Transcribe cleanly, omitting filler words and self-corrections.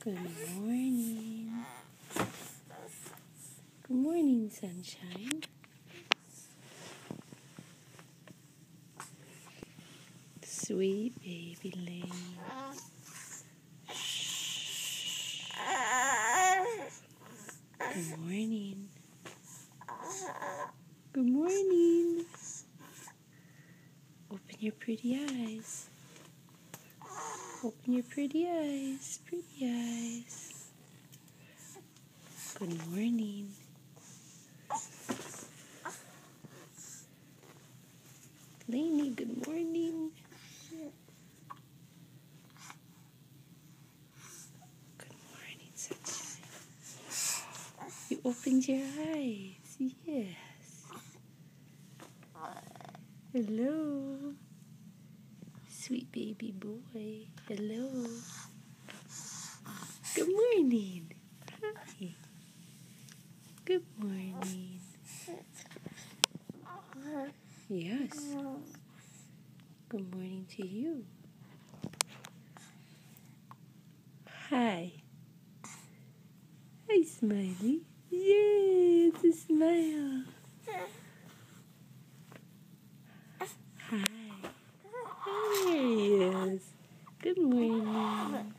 Good morning. Good morning, sunshine. Sweet baby Lane. Good morning. Good morning. Open your pretty eyes. Open your pretty eyes. Pretty eyes. Good morning. Lainey, good morning. Good morning, sunshine. You opened your eyes. Yes. Hello. Sweet baby boy. Hello. Good morning. Hi. Good morning. Yes. Good morning to you. Hi. Hi, Smiley. Yay, it's a smile. Hi. There he is. Good morning.